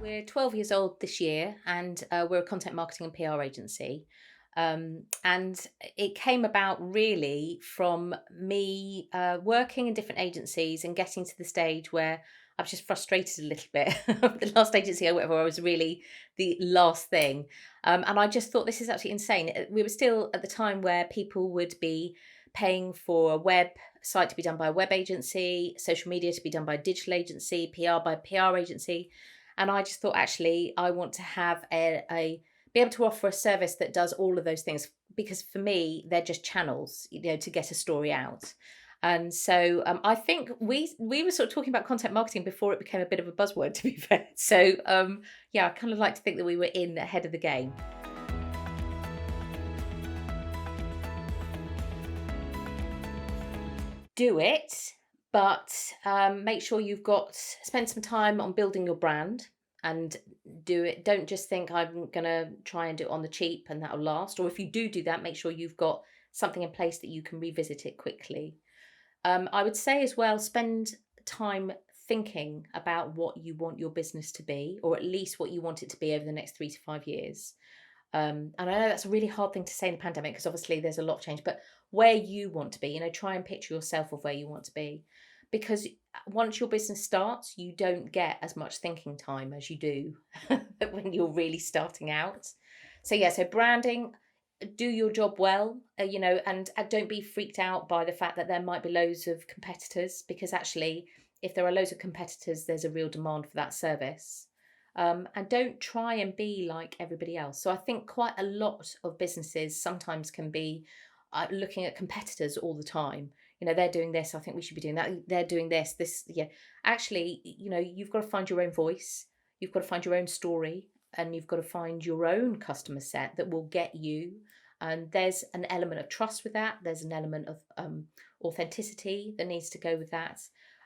We're 12 years old this year, and we're a content marketing and PR agency. And it came about really from me working in different agencies and getting to the stage where I was just frustrated a little bit. The last agency I worked for, I was really the last thing. And I just thought this is absolutely insane. We were still at the time where people would be paying for a web site to be done by a web agency, social media to be done by a digital agency, PR by a PR agency. And I just thought, actually, I want to have a be able to offer a service that does all of those things, because for me, they're just channels, to get a story out. And so I think we were sort of talking about content marketing before it became a bit of a buzzword, to be fair. So yeah, I kind of like to think that we were in ahead of the game. Do it, but make sure you've got spend some time on building your brand and do it. Don't just think I'm gonna try and do it on the cheap and that'll last. Or if you do that, make sure you've got something in place that you can revisit it quickly. I would say as well, spend time thinking about what you want your business to be, or at least what you want it to be over the next 3 to 5 years. And I know that's a really hard thing to say in the pandemic because obviously there's a lot of change, but where you want to be, try and picture yourself of where you want to be. Because once your business starts, you don't get as much thinking time as you do when you're really starting out. So, yeah, so branding, do your job well, and don't be freaked out by the fact that there might be loads of competitors, because actually, if there are loads of competitors, there's a real demand for that service. And don't try and be like everybody else. So I think quite a lot of businesses sometimes can be looking at competitors all the time. They're doing this, I think we should be doing that. They're doing this, yeah. Actually, you've got to find your own voice. You've got to find your own story, and you've got to find your own customer set that will get you. And there's an element of trust with that. There's an element of authenticity that needs to go with that.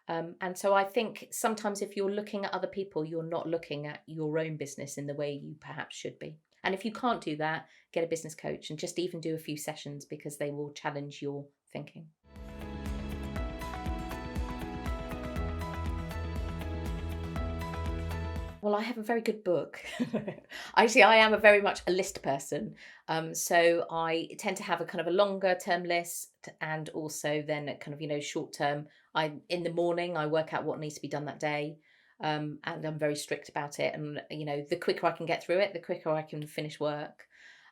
And so I think sometimes if you're looking at other people, you're not looking at your own business in the way you perhaps should be. And if you can't do that, get a business coach and just even do a few sessions, because they will challenge your thinking. Well, I have a very good book. Actually, I am a very much a list person. So I tend to have a kind of a longer term list, and also then a kind of, short term. In the morning, I work out what needs to be done that day. And I'm very strict about it. And, the quicker I can get through it, the quicker I can finish work.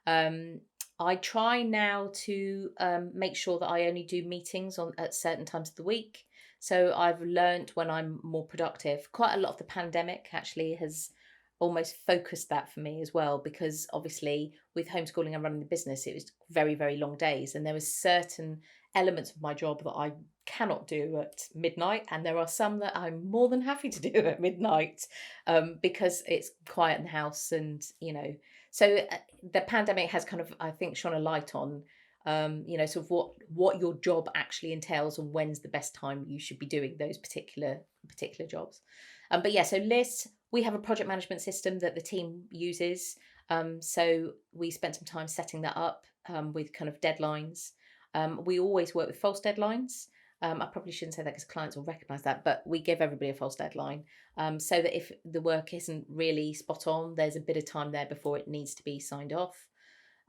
Um, I try now to make sure that I only do meetings at certain times of the week. So I've learned when I'm more productive. Quite a lot of the pandemic actually has almost focused that for me as well, because obviously with homeschooling and running the business, it was very, very long days, and there was certain elements of my job that I cannot do at midnight, and there are some that I'm more than happy to do at midnight, because it's quiet in the house, and so the pandemic has kind of, I think, shone a light on sort of what your job actually entails and when's the best time you should be doing those particular jobs. But yeah, so lists, we have a project management system that the team uses. So we spent some time setting that up with kind of deadlines. We always work with false deadlines. I probably shouldn't say that because clients will recognise that, but we give everybody a false deadline, so that if the work isn't really spot on, there's a bit of time there before it needs to be signed off.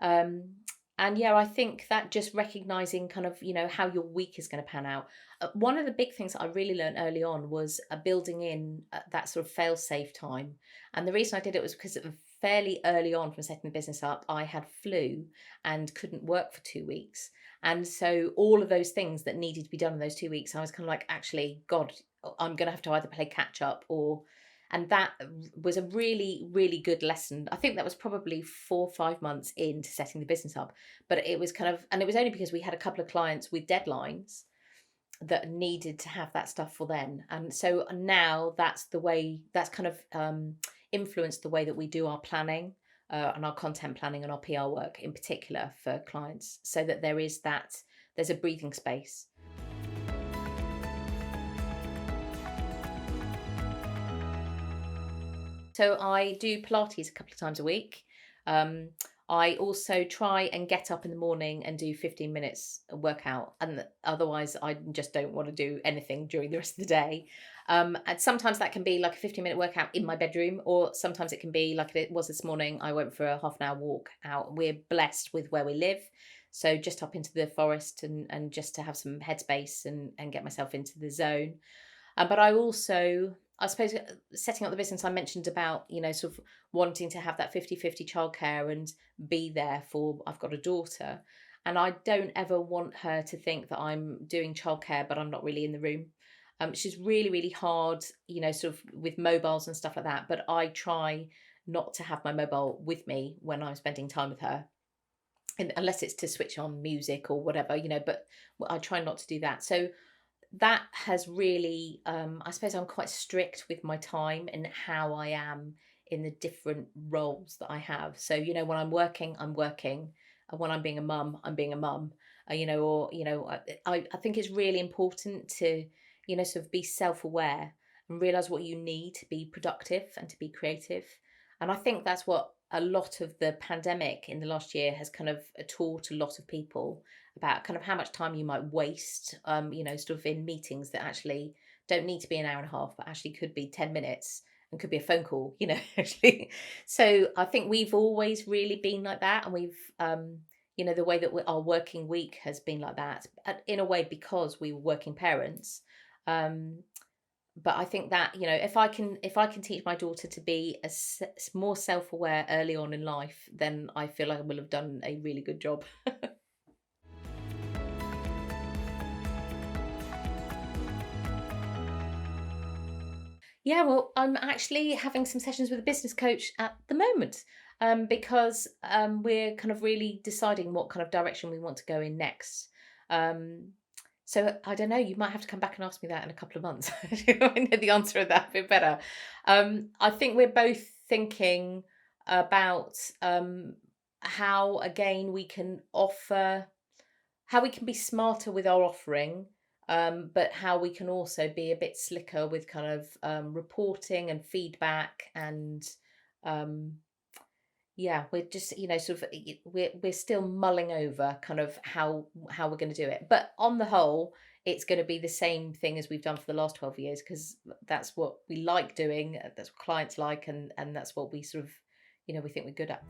Um, and yeah, I think that just recognizing kind of, how your week is going to pan out. One of the big things that I really learned early on was building in that sort of fail safe time. And the reason I did it was because fairly early on from setting the business up, I had flu and couldn't work for 2 weeks. And so all of those things that needed to be done in those 2 weeks, I was kind of like, actually, God, I'm going to have to either play catch up or. And that was a really, really good lesson. I think that was probably 4 or 5 months into setting the business up. But it was kind of, and it was only because we had a couple of clients with deadlines that needed to have that stuff for then. And so now that's the way, that's kind of influenced the way that we do our planning and our content planning and our PR work in particular for clients, so that there's a breathing space. So I do Pilates a couple of times a week. Um, I also try and get up in the morning and do 15 minutes workout, and otherwise I just don't want to do anything during the rest of the day. And sometimes that can be like a 15-minute workout in my bedroom, or sometimes it can be like it was this morning. I went for a half an hour walk out. We're blessed with where we live. So just up into the forest and just to have some headspace and get myself into the zone. But I also, I suppose, setting up the business, I mentioned about, sort of wanting to have that 50-50 childcare and be there for, I've got a daughter. And I don't ever want her to think that I'm doing childcare, but I'm not really in the room. She's really, really hard, sort of with mobiles and stuff like that. But I try not to have my mobile with me when I'm spending time with her, and unless it's to switch on music or whatever, but I try not to do that. So that has really, I suppose I'm quite strict with my time and how I am in the different roles that I have. So, when I'm working. And when I'm being a mum, I'm being a mum. Or, I think it's really important to, sort of be self aware and realize what you need to be productive and to be creative. And I think that's what a lot of the pandemic in the last year has kind of taught a lot of people about, kind of how much time you might waste, sort of in meetings that actually don't need to be an hour and a half, but actually could be 10 minutes and could be a phone call, actually. So I think we've always really been like that. And we've, the way that our working week has been like that, in a way, because we were working parents. Um, but I think that, if I can teach my daughter to be more self-aware early on in life, then I feel like I will have done a really good job. Yeah, well, I'm actually having some sessions with a business coach at the moment, because we're kind of really deciding what kind of direction we want to go in next. Um, so I don't know. You might have to come back and ask me that in a couple of months. I know the answer of that a bit better. I think we're both thinking about, how again we can offer, how we can be smarter with our offering, but how we can also be a bit slicker with kind of, reporting and feedback. And um, yeah, we're just, sort of, we're still mulling over kind of how we're going to do it. But on the whole, it's going to be the same thing as we've done for the last 12 years, because that's what we like doing. That's what clients like, and that's what we sort of, we think we're good at.